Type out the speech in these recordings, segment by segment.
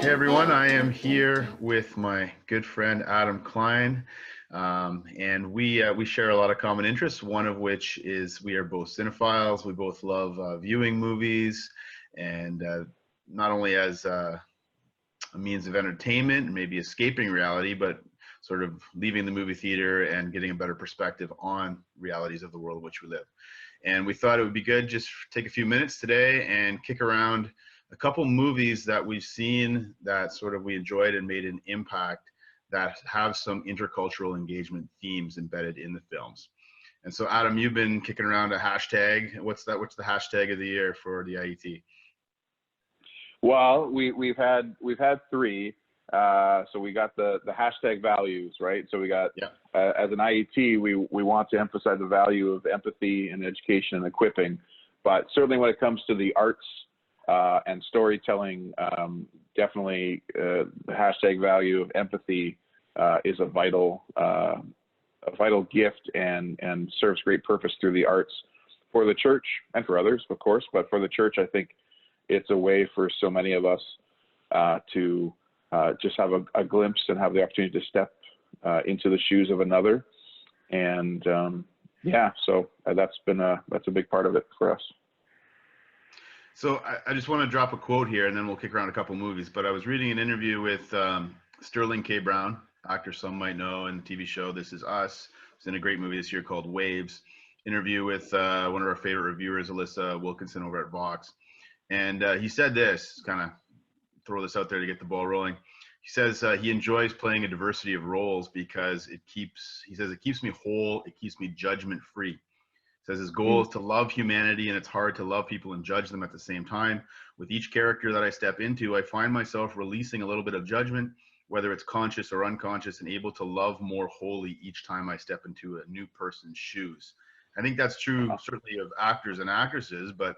Hey everyone, I am here with my good friend Adam Kline, and we share a lot of common interests. One of which is we are both cinephiles. We both love viewing movies, and not only as a means of entertainment and maybe escaping reality, but sort of leaving the movie theater and getting a better perspective on realities of the world in which we live. And we thought it would be good just take a few minutes today and kick around a couple movies that we've seen that sort of we enjoyed and made an impact that have some intercultural engagement themes embedded in the films. And so, Adam, you've been kicking around a hashtag. What's the hashtag of the year for the IET? Well, we've had three. So we got the hashtag values, right? So we got, as an IET, we want to emphasize the value of empathy and education and equipping. But certainly when it comes to the arts and storytelling, definitely the hashtag value of empathy is a vital gift and serves great purpose through the arts for the church and for others, of course. But for the church, I think it's a way for so many of us to just have a glimpse and have the opportunity to step into the shoes of another. And so that's a big part of it for us. So I just want to drop a quote here, and then we'll kick around a couple movies. But I was reading an interview with Sterling K. Brown, actor some might know, in the TV show This Is Us. It's in a great movie this year called Waves. Interview with one of our favorite reviewers, Alyssa Wilkinson over at Vox. And he said this, kind of throw this out there to get the ball rolling. He says he enjoys playing a diversity of roles because it keeps me whole, it keeps me judgment free. Says his goal is to love humanity, and it's hard to love people and judge them at the same time. With each character that I step into, I find myself releasing a little bit of judgment, whether it's conscious or unconscious, and able to love more wholly each time I step into a new person's shoes. I think that's true certainly of actors and actresses, but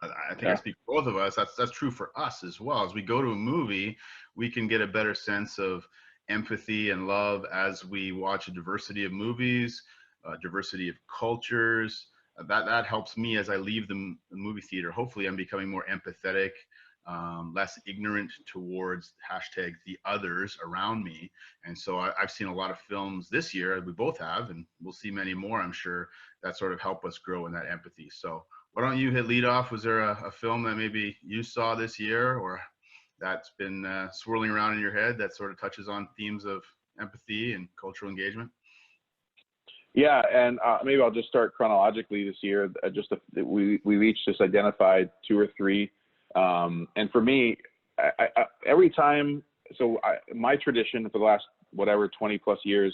I think I speak for both of us. That's true for us as well. As we go to a movie, we can get a better sense of empathy and love as we watch a diversity of movies, diversity of cultures. That helps me as I leave the movie theater. Hopefully I'm becoming more empathetic, less ignorant towards hashtag the others around me. And so I've seen a lot of films this year, we both have, and we'll see many more, I'm sure, that sort of help us grow in that empathy. So why don't you hit lead off? Was there a film that maybe you saw this year or that's been swirling around in your head that sort of touches on themes of empathy and cultural engagement? Yeah, and maybe I'll just start chronologically this year. We've each just identified two or three, and for me, every time. So my tradition for the last 20 plus years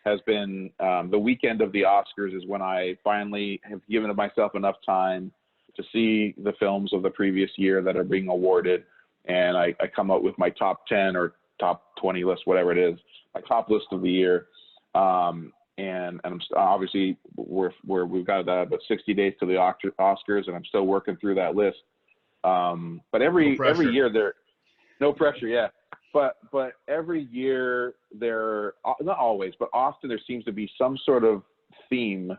has been the weekend of the Oscars is when I finally have given myself enough time to see the films of the previous year that are being awarded, and I come out with my top 10 or top 20 list, whatever it is, my top list of the year. And I'm obviously we've got about 60 days to the Oscars, and I'm still working through that list. But every year there, no pressure, yeah. But every year there, not always, but often there seems to be some sort of theme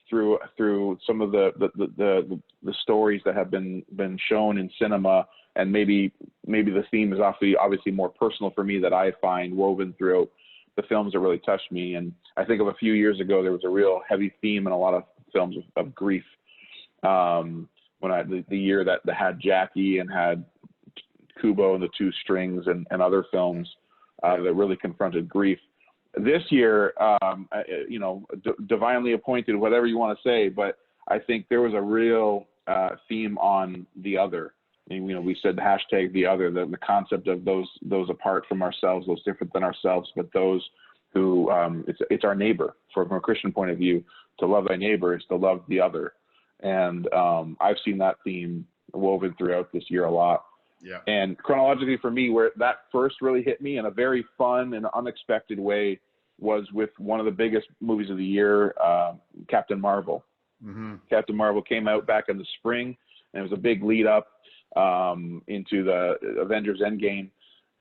through some of the stories that have been shown in cinema, and maybe the theme is obviously more personal for me that I find woven throughout the films that really touched me. And I think of a few years ago, there was a real heavy theme in a lot of films of grief. The year that had Jackie and had Kubo and the Two Strings and other films that really confronted grief. This year, divinely appointed, whatever you want to say, but I think there was a real theme on the other. And, we said the hashtag the other, the concept of those apart from ourselves, those different than ourselves, but those who it's our neighbor. From a Christian point of view, to love thy neighbor is to love the other. And I've seen that theme woven throughout this year a lot. Yeah. And chronologically for me, where that first really hit me in a very fun and unexpected way was with one of the biggest movies of the year, Captain Marvel. Mm-hmm. Captain Marvel came out back in the spring, and it was a big lead up into the Avengers Endgame.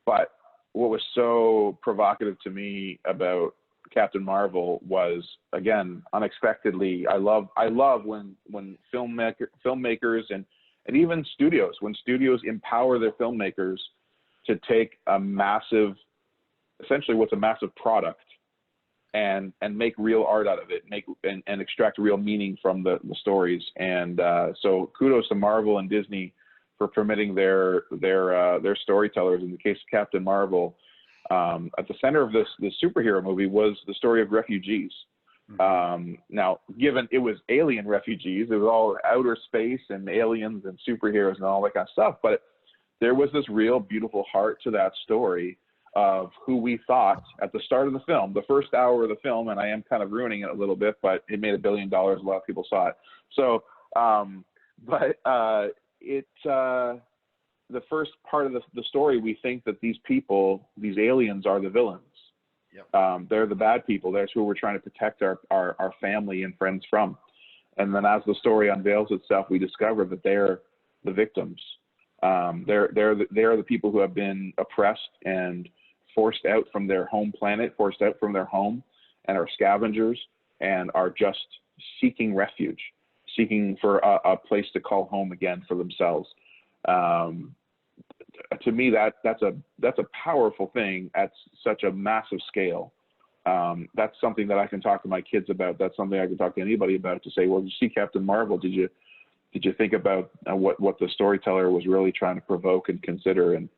But what was so provocative to me about Captain Marvel was, again, unexpectedly, I love when filmmakers and and even studios, when studios empower their filmmakers to take a massive, essentially what's a massive product, and make real art out of it, and extract real meaning from the stories. And so kudos to Marvel and Disney for permitting their storytellers. In the case of Captain Marvel, at the center of this superhero movie was the story of refugees. Now, given it was alien refugees, it was all outer space and aliens and superheroes and all that kind of stuff, but there was this real beautiful heart to that story of who we thought at the start of the film, the first hour of the film, and I am kind of ruining it a little bit, but it made $1 billion. A lot of people saw it. So, the first part of the story, we think that these people, these aliens, are the villains. Yep. They're the bad people. That's who we're trying to protect our family and friends from. And then as the story unveils itself, we discover that they're the victims. They're the people who have been oppressed and forced out from their home planet, forced out from their home, and are scavengers and are just seeking refuge, seeking for a place to call home again for themselves. To me, that's a powerful thing at such a massive scale. That's something that I can talk to my kids about. That's something I can talk to anybody about, to say, well, did you see Captain Marvel? Did you think about what the storyteller was really trying to provoke and consider? And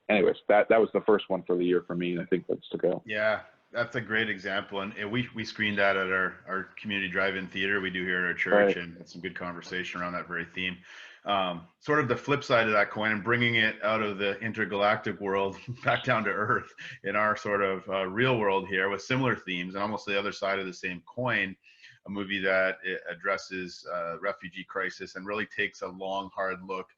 anyways, that was the first one for the year for me, and I think that's to go. Yeah, that's a great example, and we screened that at our community drive-in theater we do here at our church, right. And had some good conversation around that very theme. Sort of the flip side of that coin, and bringing it out of the intergalactic world back down to Earth in our sort of real world here with similar themes, and almost the other side of the same coin, a movie that addresses refugee crisis and really takes a long, hard look,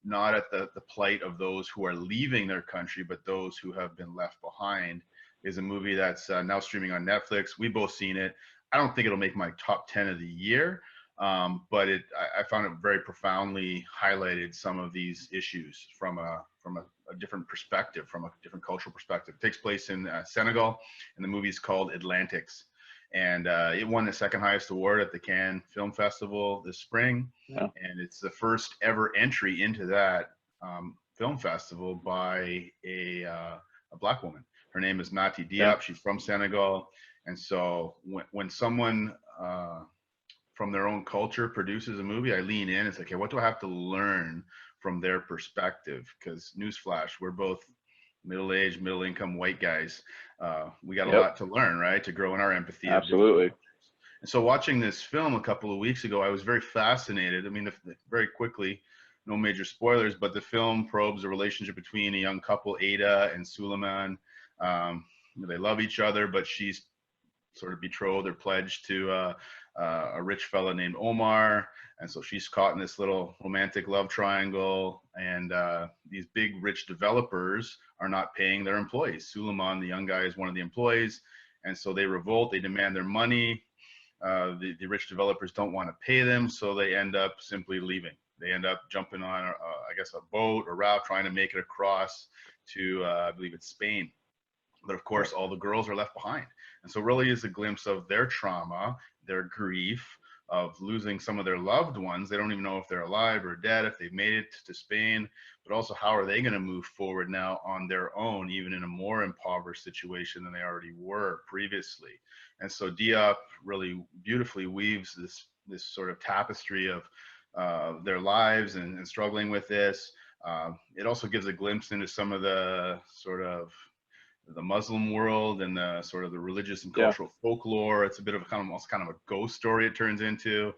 not at the plight of those who are leaving their country, but those who have been left behind, is a movie that's now streaming on Netflix. We've both seen it. I don't think it'll make my top 10 of the year, but I found it very profoundly highlighted some of these issues from a different perspective, from a different cultural perspective. It takes place in Senegal, and the movie is called Atlantics. And it won the second highest award at the Cannes Film Festival this spring. Yeah. And it's the first ever entry into that film festival by a Black woman. Her name is Nati Diop. Yeah. She's from Senegal. And so when someone from their own culture produces a movie, I lean in. It's like, okay, what do I have to learn from their perspective? Because newsflash, we're both middle-aged, middle-income white guys. We got a lot to learn, right? To grow in our empathy. Absolutely. And so watching this film a couple of weeks ago, I was very fascinated. I mean, very quickly, no major spoilers, but the film probes a relationship between a young couple, Ada and Suleiman. They love each other, but she's sort of betrothed or pledged to a rich fella named Omar. And so she's caught in this little romantic love triangle, and these big rich developers are not paying their employees. Suleiman, the young guy, is one of the employees, and so they revolt, they demand their money. The rich developers don't want to pay them, so they end up simply leaving. They end up jumping on, I guess, a boat or raft, trying to make it across to, I believe it's Spain. But of course, all the girls are left behind. And so really is a glimpse of their trauma, their grief of losing some of their loved ones. They don't even know if they're alive or dead, if they've made it to Spain, but also how are they going to move forward now on their own, even in a more impoverished situation than they already were previously. And so Diop really beautifully weaves this sort of tapestry of their lives and struggling with this. It also gives a glimpse into some of the sort of the Muslim world and the sort of the religious and cultural folklore. It's a bit of almost kind of a ghost story it turns into.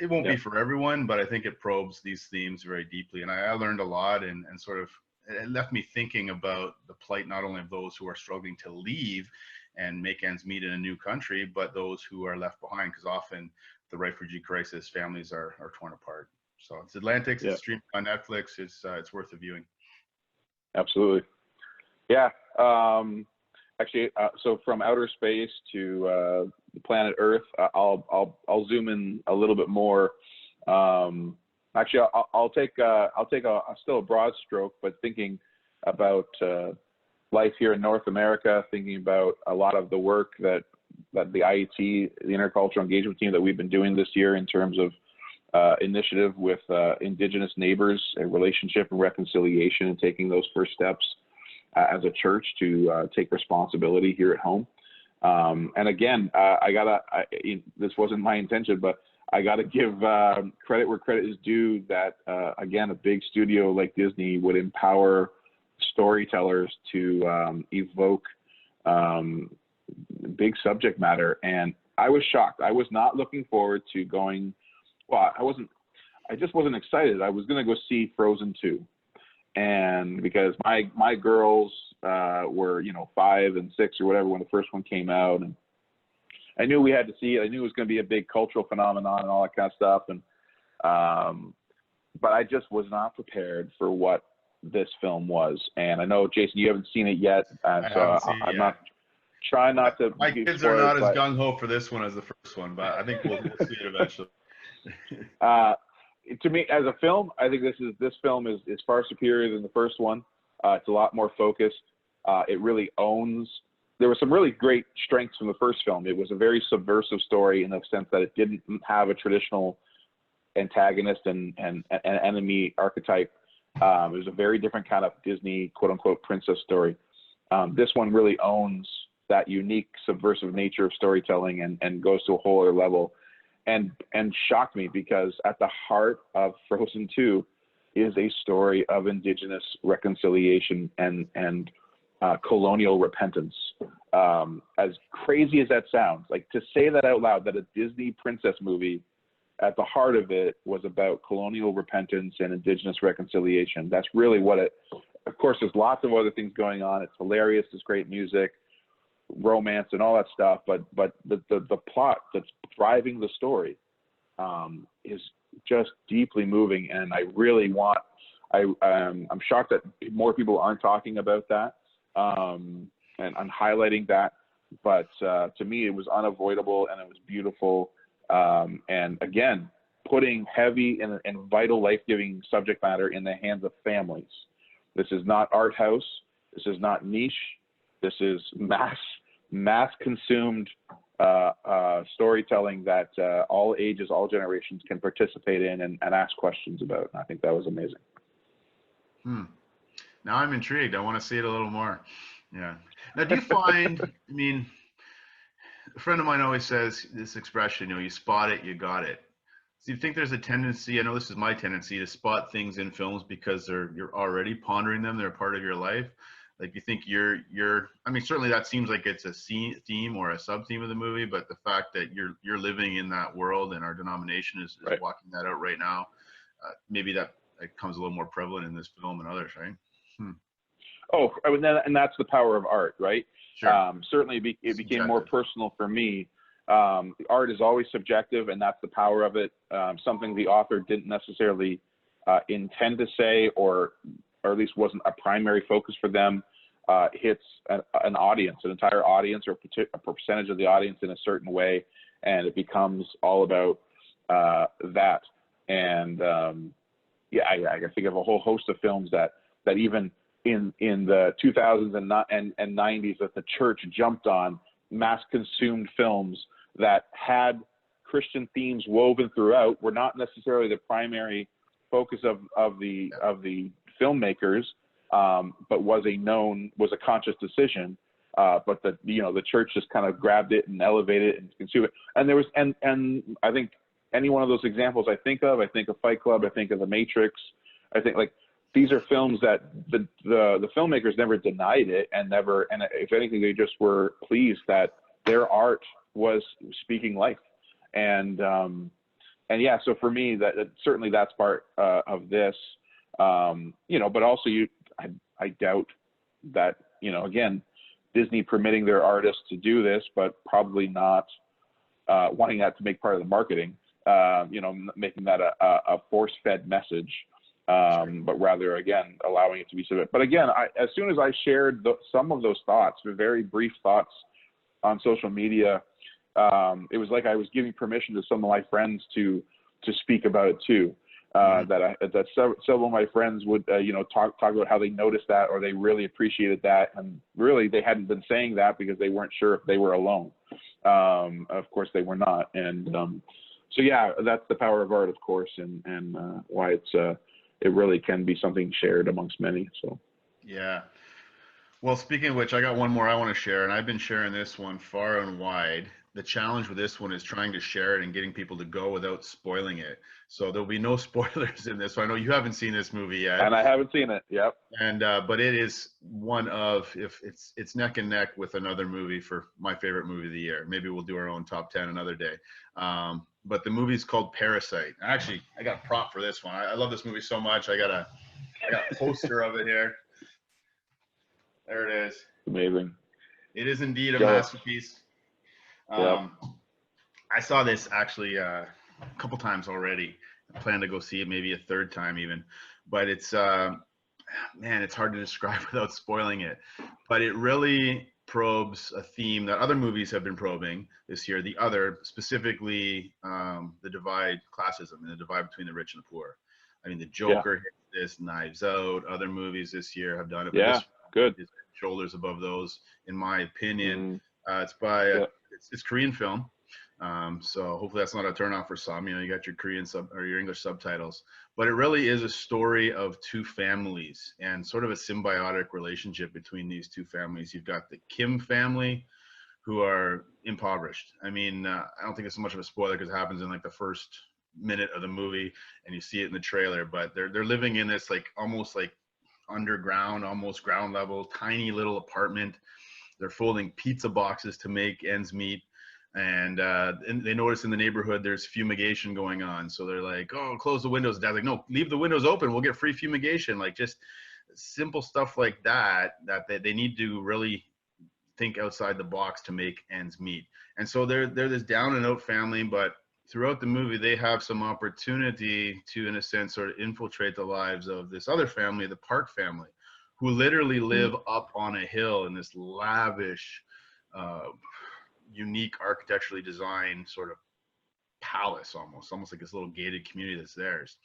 It won't be for everyone, but I think it probes these themes very deeply. And I learned a lot, and sort of it left me thinking about the plight not only of those who are struggling to leave and make ends meet in a new country, but those who are left behind, because often the refugee crisis, families are torn apart. So it's Atlantics, it's streaming on Netflix. It's worth the viewing. Absolutely. Yeah. Actually, so from outer space to the planet Earth, I'll zoom in a little bit more. Actually, I'll take still a broad stroke, but thinking about life here in North America, thinking about a lot of the work that the IET, the Intercultural Engagement team, that we've been doing this year in terms of initiative with Indigenous neighbors and relationship and reconciliation, and taking those first steps as a church to take responsibility here at home. And again, this wasn't my intention, but I got to give credit where credit is due, that, again, a big studio like Disney would empower storytellers to evoke big subject matter. And I was shocked. I was not looking forward to going, well, I just wasn't excited. I was going to go see Frozen 2. And because my girls were, 5 and 6 or whatever when the first one came out, and I knew we had to see it. I knew it was going to be a big cultural phenomenon and all that kind of stuff. And but I just was not prepared for what this film was. And I know, Jason, you haven't seen it yet, so I'm not trying not to. My kids are not as gung ho for this one as the first one, but I think we'll see it eventually. To me, as a film, I think this film is far superior than the first one. It's a lot more focused. It really owns. There were some really great strengths from the first film. It was a very subversive story in the sense that it didn't have a traditional antagonist and enemy archetype. It was a very different kind of Disney quote unquote princess story. This one really owns that unique subversive nature of storytelling and goes to a whole other level, and shocked me, because at the heart of Frozen 2 is a story of Indigenous reconciliation and colonial repentance. As crazy as that sounds, like, to say that out loud, that a Disney princess movie at the heart of it was about colonial repentance and Indigenous reconciliation. That's really what it, of course, there's lots of other things going on. It's hilarious. There's great music, romance, and all that stuff. But the plot that's driving the story is just deeply moving. And I really want, I'm shocked that more people aren't talking about that. And I'm highlighting that, but to me, it was unavoidable, and it was beautiful. And again, putting heavy and vital, life-giving subject matter in the hands of families. This is not art house. This is not niche. This is mass consumed storytelling that all ages, all generations can participate in and ask questions about. And I think that was amazing. Now I'm intrigued. I want to see it a little more. Yeah. Now, do you find, I mean, a friend of mine always says this expression, you spot it, you got it. Do you think there's a tendency, I know this is my tendency, to spot things in films because you're already pondering them, they're a part of your life? Like, you think you're I mean, certainly that seems like it's a theme or a sub-theme of the movie, but the fact that you're living in that world, and our denomination is right. walking that out right now, maybe that comes a little more prevalent in this film and others, right? Oh, I mean, and that's the power of art, right? Sure. Certainly it became more personal for me. Art is always subjective, and that's the power of it. Something the author didn't necessarily intend to say, or at least wasn't a primary focus for them, hits an audience, an entire audience, or a percentage of the audience in a certain way, and it becomes all about that. And I think of a whole host of films that even in the 2000s and 90s that the church jumped on, mass consumed films that had Christian themes woven throughout, were not necessarily the primary focus of the filmmakers, but was a conscious decision. But the church just kind of grabbed it and elevated it and consumed it. And there was, and I think any one of those examples I think of Fight Club, I think of The Matrix, I think, like, these are films that the filmmakers never denied it, and if anything, they just were pleased that their art was speaking life. And yeah, so for me, that certainly that's part of this, but also I doubt that, again, Disney permitting their artists to do this, but probably not wanting that to make part of the marketing, making that a force-fed message. But rather, again, allowing it to be subjective. But again, as soon as I shared some of those thoughts, the very brief thoughts on social media, it was like I was giving permission to some of my friends to speak about it too. That several of my friends would, talk about how they noticed that, or they really appreciated that, and really they hadn't been saying that because they weren't sure if they were alone. Of course, they were not, and So yeah, that's the power of art, of course, and why it really can be something shared amongst many. So Yeah. Well, speaking of which, I got one more I want to share, and I've been sharing this one far and wide. The challenge with this one is trying to share it and getting people to go without spoiling it. So there'll be no spoilers in this. So I know you haven't seen this movie yet, and I haven't seen it. Yep. and but it is one of, if it's neck and neck with another movie for my favorite movie of the year. Maybe we'll do our own top 10 another day. But the movie's called Parasite. Actually, I got a prop for this one. I love this movie so much. I got a poster of it here. There it is. Amazing. It is indeed a Jealous. masterpiece. Yep. I saw this actually a couple times already. I plan to go see it maybe a third time even. But it's man, it's hard to describe without spoiling it. But it really probes a theme that other movies have been probing this year. The other, specifically, the divide, classism, and the divide between the rich and the poor. I mean, the Joker hit this, Knives Out. Other movies this year have done it. But Yeah. this Good. is shoulders above those, in my opinion. Mm. It's by it's Korean film. So hopefully that's not a turnoff for some. You know, you got your Korean or your English subtitles, but it really is a story of two families and sort of a symbiotic relationship between these two families. You've got the Kim family, who are impoverished. I mean, I don't think it's so much of a spoiler because it happens in like the first minute of the movie, and you see it in the trailer. But they're living in this like almost like underground, almost ground level, tiny little apartment. They're folding pizza boxes to make ends meet. And they notice in the neighborhood there's fumigation going on. So they're like, oh, close the windows. Dad's like, no, leave the windows open. We'll get free fumigation. Like just simple stuff like that they need to really think outside the box to make ends meet. And so they're this down and out family, but throughout the movie, they have some opportunity to, in a sense, sort of infiltrate the lives of this other family, the Park family, who literally live up on a hill in this lavish, unique architecturally designed sort of palace, almost like this little gated community that's theirs.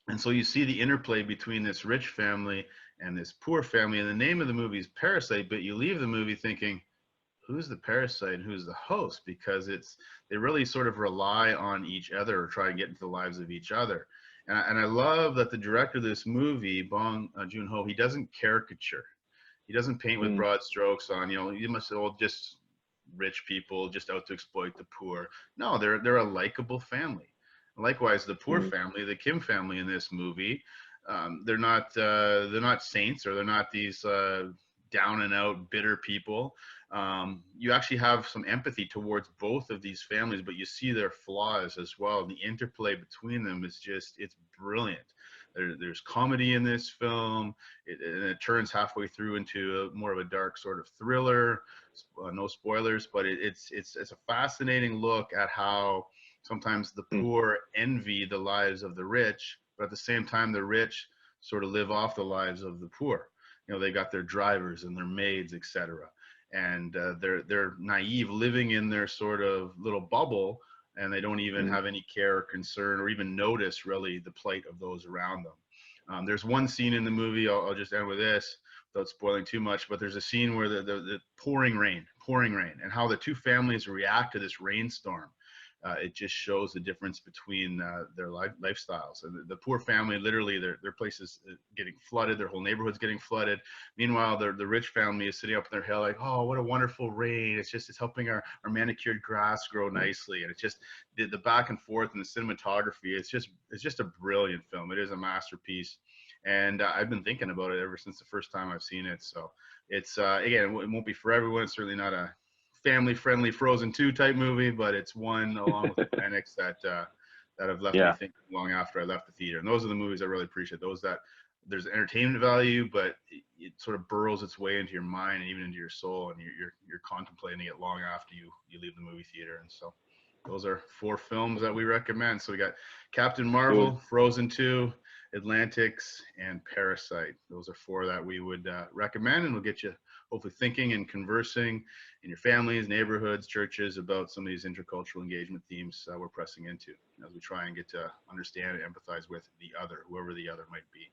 And so you see the interplay between this rich family and this poor family. And the name of the movie is Parasite, but you leave the movie thinking, who's the parasite and who's the host? Because they really sort of rely on each other or try to get into the lives of each other. And I love that the director of this movie, Bong Joon-ho, he doesn't caricature. He doesn't paint with broad strokes on, you know, you must all just rich people just out to exploit the poor. No, they're a likable family. Likewise, the poor family, the Kim family in this movie, they're not saints, or they're not these down and out bitter people. You actually have some empathy towards both of these families, but you see their flaws as well. The interplay between them is it's brilliant. There's comedy in this film, and it turns halfway through into more of a dark sort of thriller. No spoilers, but it's a fascinating look at how sometimes the poor envy the lives of the rich, but at the same time, the rich sort of live off the lives of the poor. You know, they got their drivers and their maids, etc. And they're naive, living in their sort of little bubble, and they don't even have any care or concern or even notice really the plight of those around them. There's one scene in the movie, I'll just end with this without spoiling too much, but there's a scene where the pouring rain, and how the two families react to this rainstorm. It just shows the difference between their lifestyles. And the poor family, literally, their place is getting flooded. Their whole neighborhood's getting flooded. Meanwhile, the rich family is sitting up in their hill like, oh, what a wonderful rain. It's helping our manicured grass grow nicely. And it's just the back and forth and the cinematography. It's just a brilliant film. It is a masterpiece. And I've been thinking about it ever since the first time I've seen it. So it's, again, it won't be for everyone. It's certainly not a family-friendly Frozen 2 type movie, but it's one along with Phoenix that have left me thinking long after I left the theater. And those are the movies I really appreciate. Those that there's entertainment value, but it sort of burrows its way into your mind and even into your soul, and you're contemplating it long after you leave the movie theater. And so those are 4 films that we recommend. So we got Captain Marvel, Frozen 2, Atlantics, and Parasite. Those are 4 that we would recommend, and we'll get you hopefully thinking and conversing in your families, neighborhoods, churches about some of these intercultural engagement themes we're pressing into as we try and get to understand and empathize with the other, whoever the other might be.